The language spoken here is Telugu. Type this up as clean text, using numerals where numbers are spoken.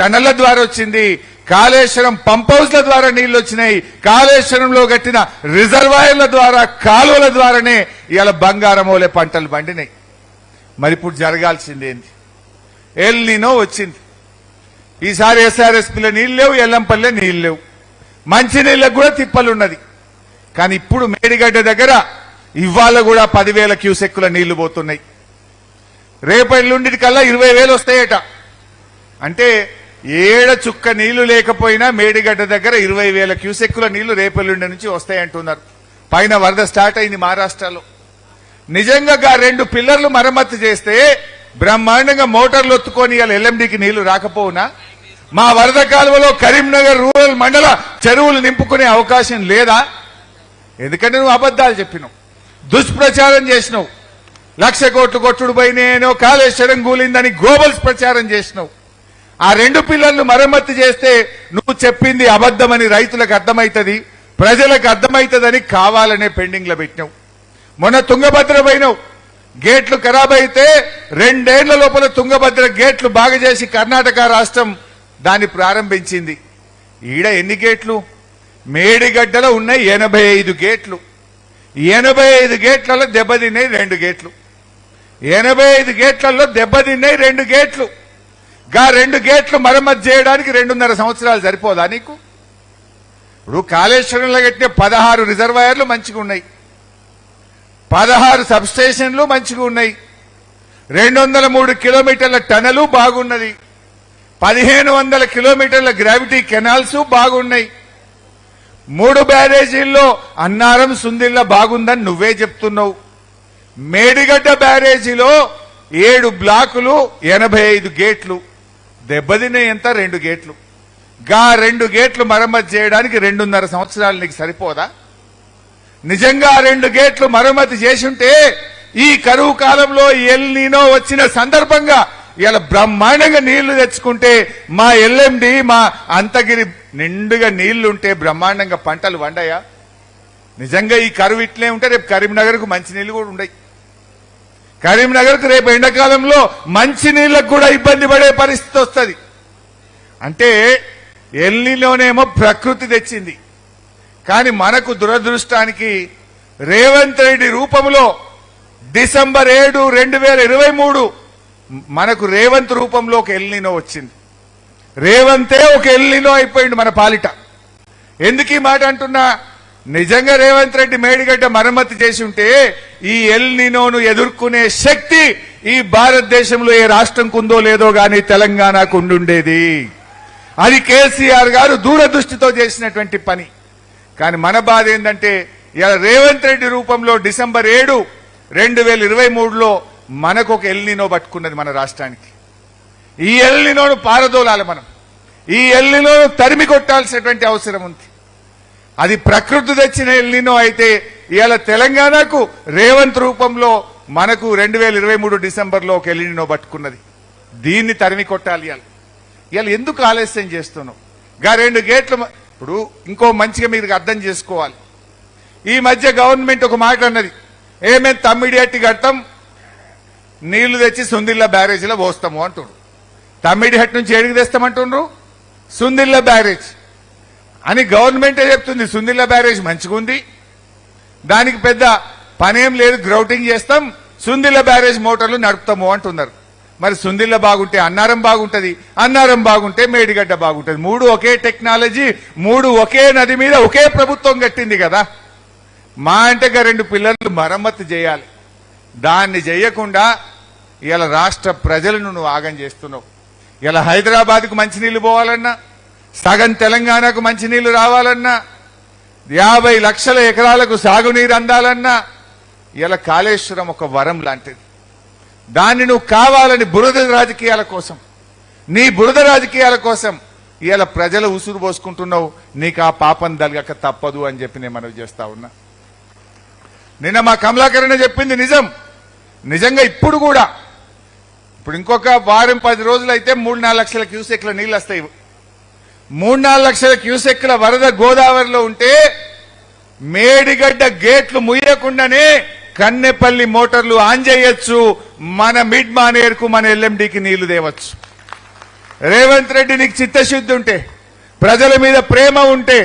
టనళ్ల ద్వారా వచ్చింది, కాళేశ్వరం పంప్ హౌస్ల ద్వారా నీళ్లు వచ్చినాయి, కాళేశ్వరంలో కట్టిన రిజర్వాయర్ల ద్వారా కాలువల ద్వారానే ఇవాళ బంగారమోలే పంటలు పండినాయి. మరి ఇప్పుడు జరగాల్సింది ఏంది? ఎల్ నీనో వచ్చింది. ఈసారి ఎస్ఆర్ఎస్పీలో నీళ్ళు లేవు, ఎల్లంపల్లె నీళ్ళు లేవు, మంచినీళ్ళకు కూడా తిప్పలున్నది. కానీ ఇప్పుడు మేడిగడ్డ దగ్గర ఇవాళ కూడా 10,000 క్యూసెక్కుల నీళ్లు పోతున్నాయి. రేపు ఎల్లుండికల్లా 20,000 వస్తాయట. అంటే ఏడ చుక్క నీళ్లు లేకపోయినా మేడిగడ్డ దగ్గర 20,000 క్యూసెక్కుల నీళ్లు రేపెల్లుండి నుంచి వస్తాయంటున్నారు. పైన వరద స్టార్ట్ అయింది మహారాష్ట్రలో. నిజంగా 2 పిల్లర్లు మరమ్మతు చేస్తే బ్రహ్మాండంగా మోటార్లు ఒత్తుకొని ఇవాళ ఎల్ఎండికి నీళ్లు రాకపోవునా? మా వరద కాలువలో కరీంనగర్ రూరల్ మండల చెరువులు నింపుకునే అవకాశం లేదా? ఎందుకంటే నువ్వు అబద్దాలు చెప్పినావు, దుష్ప్రచారం చేసినావు, 1,00,000 కోట్లు కొట్టుడు పోయినేనో కాళేశ్వరం కూలిందని గ్లోబల్స్ ప్రచారం చేసినావు. ఆ 2 పిల్లర్లు మరమ్మతు చేస్తే నువ్వు చెప్పింది అబద్దమని రైతులకు అర్థమవుతుంది, ప్రజలకు అర్థమవుతుందని కావాలనే పెండింగ్ లో పెట్టినావు. మొన్న తుంగభద్ర పోయినావు, గేట్లు ఖరాబ్ అయితే 2 ఏళ్ల లోపల తుంగభద్ర గేట్లు బాగు చేసి కర్ణాటక రాష్ట్రం దాన్ని ప్రారంభించింది. ఈడ ఎన్ని గేట్లు? మేడిగడ్డలో ఉన్నాయి 85 గేట్లు. 85 గేట్లలో దెబ్బతిన్నాయి 2 గేట్లు. 85 గేట్లలో దెబ్బతిన్నాయి 2 గేట్లు. 2 గేట్లు మరమ్మతు చేయడానికి 2.5 సంవత్సరాలు సరిపోదా నీకు? ఇప్పుడు కాళేశ్వరంలో కట్టిన 16 రిజర్వాయర్లు మంచిగా ఉన్నాయి, 16 సబ్ స్టేషన్లు మంచిగా ఉన్నాయి, 203 కిలోమీటర్ల టనలు బాగున్నది, 1,500 కిలోమీటర్ల గ్రావిటీ కెనాల్స్ బాగున్నాయి, 3 బ్యారేజీల్లో అన్నారం సుందిల్ల బాగుందని నువ్వే చెప్తున్నావు. మేడిగడ్డ బ్యారేజీలో 7 బ్లాకులు 85 గేట్లు, దెబ్బతినే ఎంత 2 గేట్లు. 2 గేట్లు మరమ్మతు చేయడానికి 2.5 సంవత్సరాలు నీకు సరిపోదా? నిజంగా 2 గేట్లు మరమ్మతు చేసుంటే ఈ కరువు కాలంలో ఎల్ నీనో వచ్చిన సందర్భంగా ఇలా బ్రహ్మాండంగా నీళ్లు తెచ్చుకుంటే మా ఎల్ఎండి మా అంతగిరి నిండుగా నీళ్లుంటే బ్రహ్మాండంగా పంటలు వండయా? నిజంగా ఈ కరువు ఇట్లే ఉంటే రేపు కరీంనగర్కు మంచినీళ్లు కూడా ఉండయి. కరీంనగర్కు రేపు ఎండాకాలంలో మంచినీళ్లకు కూడా ఇబ్బంది పడే పరిస్థితి వస్తుంది. అంటే ఎల్నిలోనేమో ప్రకృతి తెచ్చింది, కానీ మనకు దురదృష్టానికి రేవంత్ రెడ్డి రూపంలో డిసెంబర్ 7, 2023 మనకు రేవంత్ రూపంలో ఒక ఎల్నినో వచ్చింది. రేవంతే ఒక ఎల్నినో అయిపోయింది మన పాలిట. ఎందుకు ఈ మాట అంటున్నా? నిజంగా రేవంత్ రెడ్డి మేడిగడ్డ మరమ్మతు చేసి ఉంటే ఈ ఎల్నినోను ఎదుర్కొనే శక్తి ఈ భారతదేశంలో ఏ రాష్ట్రంకు ఉందో లేదో గానీ తెలంగాణకు ఉండుండేది. అది కేసీఆర్ గారు దూరదృష్టితో చేసినటువంటి పని. కానీ మన బాధ ఏంటంటే ఇలా రేవంత్ రెడ్డి రూపంలో డిసెంబర్ 7, 2023లో మనకు ఒక ఎల్నినో పట్టుకున్నది మన రాష్ట్రానికి. ఈ ఎల్నినోను పారదోలాలి మనం, ఈ ఎల్నినోను తరిమి కొట్టాల్సినటువంటి అవసరం ఉంది. అది ప్రకృతి తెచ్చిన ఎల్నినో అయితే ఇవాళ తెలంగాణకు రేవంత్ రూపంలో మనకు 2023 డిసెంబర్లో ఒక ఎల్నినో పట్టుకున్నది. దీన్ని తరిమి కొట్టాలి. ఇవాళ ఎందుకు ఆలస్యం చేస్తున్నావు? 2 గేట్లు. ఇప్పుడు ఇంకో మంచిగా మీరు అర్థం చేసుకోవాలి. ఈ మధ్య గవర్నమెంట్ ఒక మాట అన్నది, ఏమేం తమ్మిడియట్టి కడతాం, నీళ్లు తెచ్చి సుందిల్ల బ్యారేజీలో పోస్తాము అంటుండ్రు. తమ్మిడిహట్ నుంచి ఏడికి తెస్తామంటుండ్రు? సుందిల్ల బ్యారేజ్ అని గవర్నమెంటే చెప్తుంది. సుందిల్ల బ్యారేజ్ మంచిగా ఉంది, దానికి పెద్ద పనేం లేదు, గ్రౌటింగ్ చేస్తాం, సుందిల్ల బ్యారేజ్ మోటార్లు నడుపుతాము అంటున్నారు. మరి సుందిల్ల బాగుంటే అన్నారం బాగుంటది, అన్నారం బాగుంటే మేడిగడ్డ బాగుంటది. 3 ఒకే టెక్నాలజీ, 3 ఒకే నది మీద ఒకే ప్రభుత్వం కట్టింది కదా. మా అంటే 2 పిల్లర్లు మరమ్మతు చేయాలి. దాన్ని చేయకుండా ఇలా రాష్ట్ర ప్రజలను నువ్వు ఆగం చేస్తున్నావు. ఇలా హైదరాబాద్కు మంచినీళ్లు పోవాలన్నా, సగం తెలంగాణకు మంచినీళ్లు రావాలన్నా, 50 లక్షల ఎకరాలకు సాగునీరు అందాలన్నా ఇలా కాళేశ్వరం ఒక వరం లాంటిది. దాన్ని నువ్వు కావాలని బురద రాజకీయాల కోసం, నీ బురద రాజకీయాల కోసం ఇలా ప్రజల ఉసురు పోసుకుంటున్నావు. నీకు ఆ పాపం దలగక తప్పదు అని చెప్పి నేను మనవి చేస్తా ఉన్నా. నిన్న మా కమలాకరణ చెప్పింది నిజం. నిజంగా ఇప్పుడు కూడా ఇప్పుడు ఇంకొక వారం 10 రోజులు అయితే 3-4 లక్షల క్యూసెక్ల నీళ్ళు వస్తాయి. 3-4 లక్షల క్యూసెక్ల వరద గోదావరిలో ఉంటే మేడిగడ్డ గేట్లు ముయ్యకుండానే కన్నెపల్లి మోటార్లు ఆన్ చేయొచ్చు, మన మిడ్ మానేర్కు మన ఎల్ఎండికి నీళ్లు తేవచ్చు. రేవంత్ రెడ్డి నీకు చిత్తశుద్ధి ఉంటే, ప్రజల మీద ప్రేమ ఉంటే